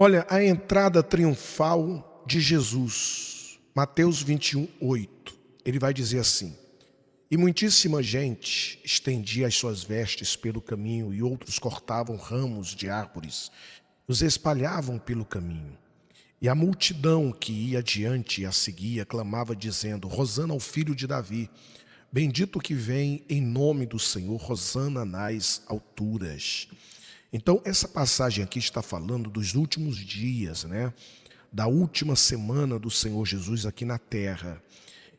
Olha, a entrada triunfal de Jesus, Mateus 21:8, ele vai dizer assim: E muitíssima gente estendia as suas vestes pelo caminho, e outros cortavam ramos de árvores, os espalhavam pelo caminho. E a multidão que ia adiante e a seguia clamava, dizendo: Hosana ao filho de Davi, bendito que vem em nome do Senhor, Hosana nas alturas. Então, essa passagem aqui está falando dos últimos dias, né? Da última semana do Senhor Jesus aqui na terra.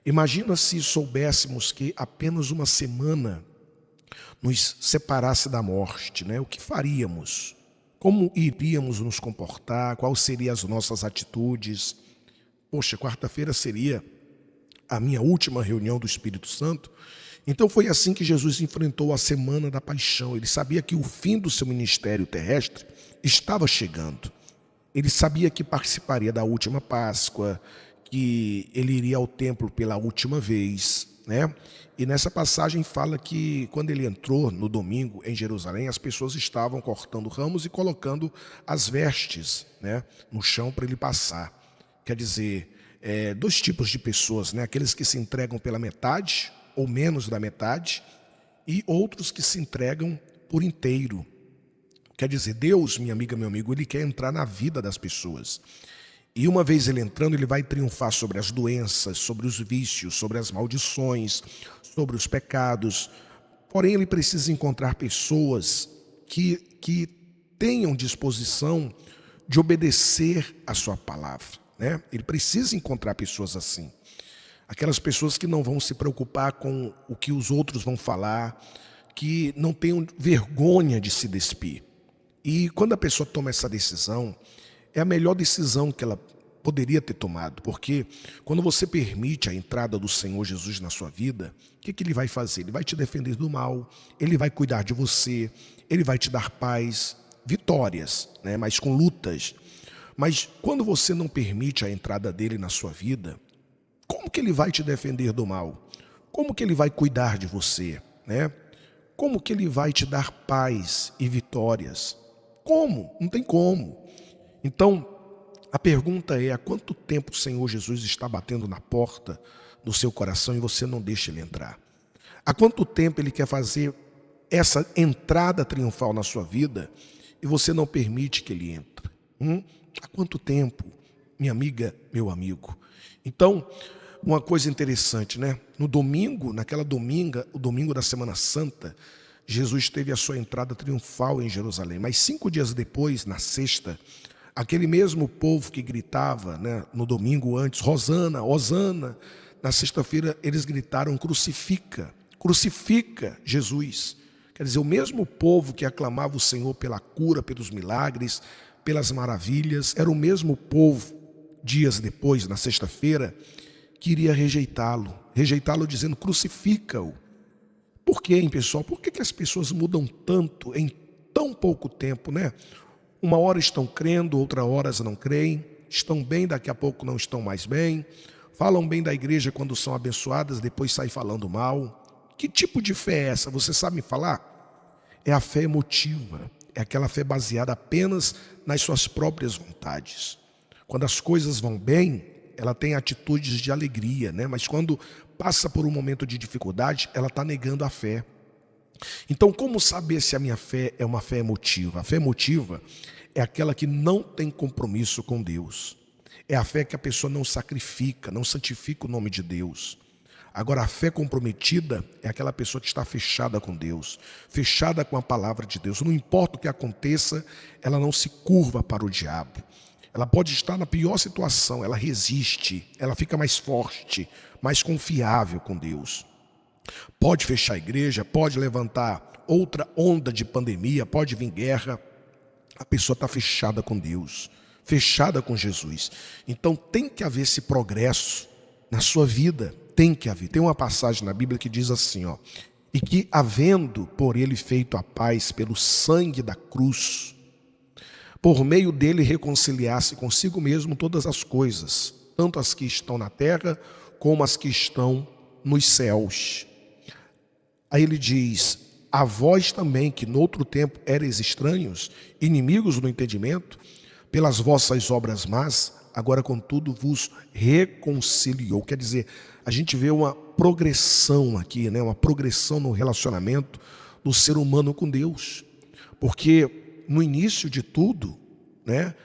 Imagina se soubéssemos que apenas uma semana nos separasse da morte, né? O que faríamos? Como iríamos nos comportar? Quais seriam as nossas atitudes? Poxa, quarta-feira seria a minha última reunião do Espírito Santo. Então foi assim que Jesus enfrentou a semana da paixão. Ele sabia que o fim do seu ministério terrestre estava chegando. Ele sabia que participaria da última Páscoa, que ele iria ao templo pela última vez, né? E nessa passagem fala que quando ele entrou no domingo em Jerusalém, as pessoas estavam cortando ramos e colocando as vestes, né, no chão para ele passar. Quer dizer, dois tipos de pessoas, né? Aqueles que se entregam pela metade ou menos da metade, e outros que se entregam por inteiro. Quer dizer, Deus, minha amiga, meu amigo, Ele quer entrar na vida das pessoas. E uma vez Ele entrando, Ele vai triunfar sobre as doenças, sobre os vícios, sobre as maldições, sobre os pecados. Porém, Ele precisa encontrar pessoas que tenham disposição de obedecer a sua palavra, né? Ele precisa encontrar pessoas assim. Aquelas pessoas que não vão se preocupar com o que os outros vão falar, que não tenham vergonha de se despir. E quando a pessoa toma essa decisão, é a melhor decisão que ela poderia ter tomado, porque quando você permite a entrada do Senhor Jesus na sua vida, o que Ele vai fazer? Ele vai te defender do mal, Ele vai cuidar de você, Ele vai te dar paz, vitórias, né? Mas com lutas. Mas quando você não permite a entrada dele na sua vida, como que Ele vai te defender do mal? Como que Ele vai cuidar de você, né? Como que Ele vai te dar paz e vitórias? Como? Não tem como. Então, a pergunta é: há quanto tempo o Senhor Jesus está batendo na porta do seu coração e você não deixa Ele entrar? Há quanto tempo Ele quer fazer essa entrada triunfal na sua vida e você não permite que Ele entre? Há quanto tempo, minha amiga, meu amigo? Então, uma coisa interessante, né? No domingo, o domingo da Semana Santa, Jesus teve a sua entrada triunfal em Jerusalém. Mas 5 dias depois, na sexta, aquele mesmo povo que gritava, né, no domingo antes, Hosana, Hosana, na sexta-feira eles gritaram: crucifica, crucifica Jesus. Quer dizer, o mesmo povo que aclamava o Senhor pela cura, pelos milagres, pelas maravilhas, era o mesmo povo, dias depois, na sexta-feira, que iria rejeitá-lo dizendo: crucifica-o. Por quê, hein, pessoal? Por que as pessoas mudam tanto em tão pouco tempo, né? Uma hora estão crendo, outra hora não creem, estão bem, daqui a pouco não estão mais bem, falam bem da igreja quando são abençoadas, depois saem falando mal. Que tipo de fé é essa? Você sabe me falar? É a fé emotiva, é aquela fé baseada apenas nas suas próprias vontades. Quando as coisas vão bem, ela tem atitudes de alegria, né? Mas quando passa por um momento de dificuldade, ela está negando a fé. Então, como saber se a minha fé é uma fé emotiva? A fé emotiva é aquela que não tem compromisso com Deus. É a fé que a pessoa não sacrifica, não santifica o nome de Deus. Agora, a fé comprometida é aquela pessoa que está fechada com Deus, fechada com a palavra de Deus. Não importa o que aconteça, ela não se curva para o diabo. Ela pode estar na pior situação, ela resiste, ela fica mais forte, mais confiável com Deus. Pode fechar a igreja, pode levantar outra onda de pandemia, pode vir guerra. A pessoa está fechada com Deus, fechada com Jesus. Então tem que haver esse progresso na sua vida, tem que haver. Tem uma passagem na Bíblia que diz assim, ó: e que havendo por ele feito a paz pelo sangue da cruz, por meio dele reconciliasse consigo mesmo todas as coisas, tanto as que estão na terra como as que estão nos céus. Aí ele diz: a vós também, que noutro tempo erais estranhos, inimigos no entendimento, pelas vossas obras más, agora contudo vos reconciliou. Quer dizer, a gente vê uma progressão aqui, né? Uma progressão no relacionamento do ser humano com Deus. Porque no início de tudo, né,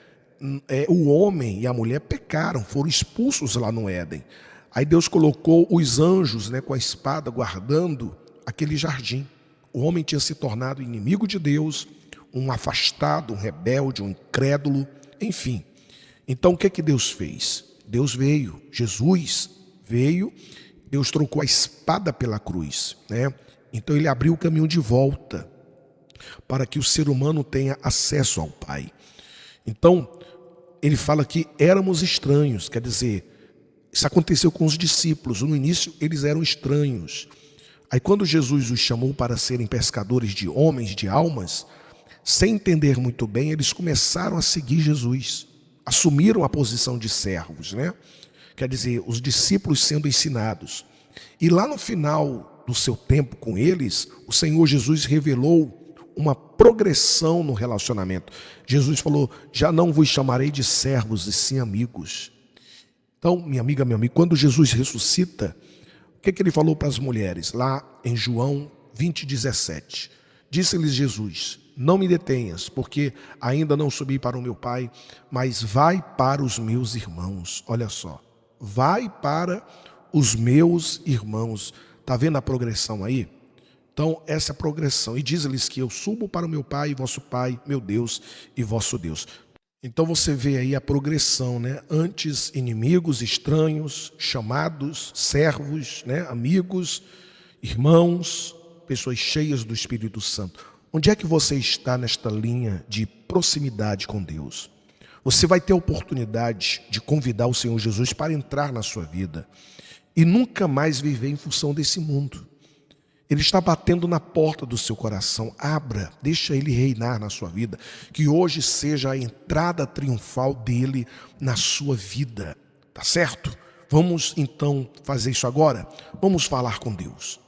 o homem e a mulher pecaram, foram expulsos lá no Éden. Aí Deus colocou os anjos, né, com a espada guardando aquele jardim. O homem tinha se tornado inimigo de Deus, um afastado, um rebelde, um incrédulo, enfim. Então o que Deus fez? Deus veio, Jesus veio, Deus trocou a espada pela cruz, né? Então ele abriu o caminho de volta para que o ser humano tenha acesso ao Pai. Então ele fala que éramos estranhos, quer dizer, isso aconteceu com os discípulos. No início eles eram estranhos. Aí quando Jesus os chamou para serem pescadores de homens, de almas, sem entender muito bem, eles começaram a seguir Jesus. Assumiram a posição de servos, né? Quer dizer, os discípulos sendo ensinados. E lá no final do seu tempo com eles, o Senhor Jesus revelou uma progressão no relacionamento. Jesus falou: já não vos chamarei de servos, e sim amigos. Então, minha amiga, meu amigo, quando Jesus ressuscita, o que ele falou para as mulheres? Lá em João 20:17. Disse-lhes Jesus: não me detenhas, porque ainda não subi para o meu Pai, mas vai para os meus irmãos. Olha só, vai para os meus irmãos. Está vendo a progressão aí? Então, essa é a progressão. E diz-lhes que eu subo para o meu Pai e vosso Pai, meu Deus e vosso Deus. Então você vê aí a progressão, né? Antes inimigos, estranhos, chamados, servos, né? Amigos, irmãos, pessoas cheias do Espírito Santo. Onde é que você está nesta linha de proximidade com Deus? Você vai ter a oportunidade de convidar o Senhor Jesus para entrar na sua vida e nunca mais viver em função desse mundo. Ele está batendo na porta do seu coração. Abra, deixa ele reinar na sua vida. Que hoje seja a entrada triunfal dele na sua vida. Tá certo? Vamos então fazer isso agora? Vamos falar com Deus.